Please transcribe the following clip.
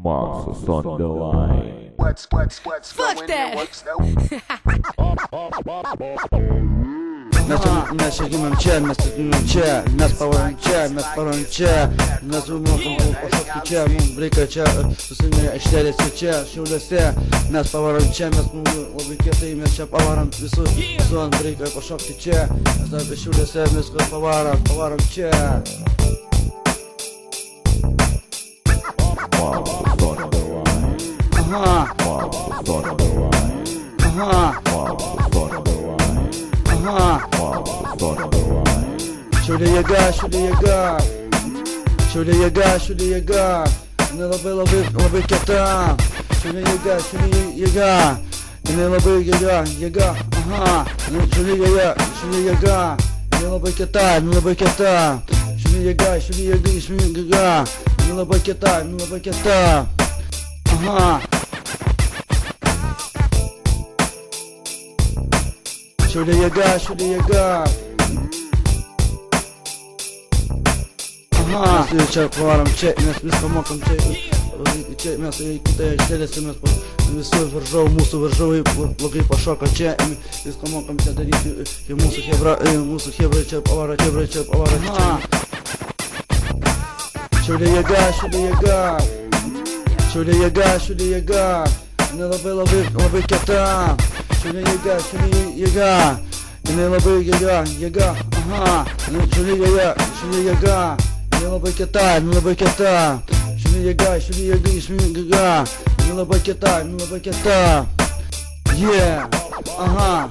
Marcus on the line. Fuck that! Mes čia gimėm čia, mes gimėm čia, mes pavarom čia, mes mokam pašokti čia, mums reikia čia, susinė aikštelėse čia, Šiauliuose, mes pavarom čia, mes labai kietai, mes čia pavarom visus, ant reikia pašokti čia, mes apie Šiauliuose viską pavarom čia. Marcus on the line. Aha, Marcus on the line. aha, Marcus on the line. aha. Marcus on the line. Šiaulių jėga, Šiaulių jėga, jinai labai kieta. Šiaulių jėga, jinai labai jėga, aha. Šiaulių jėga, jinai labai kieta. Šiaulių jėga, jinai labai kieta, aha. Šiaulių jėga. Aha, mes čia pavarom čia, mes viską mokam čia, mes kitoje aikštelėse, mes mūsų varžovai blogai pašoka čia, viską mokam čia daryti, ir mūsų chebra čia pavaro čia. Šiaulių jėga, jinai labai kieta, Šiaulių jėga, jinai labai jėga, aha, Šiaulių jėga, jinai labai kieta, Šiaulių jėga, jinai labai kieta, yeah, aha.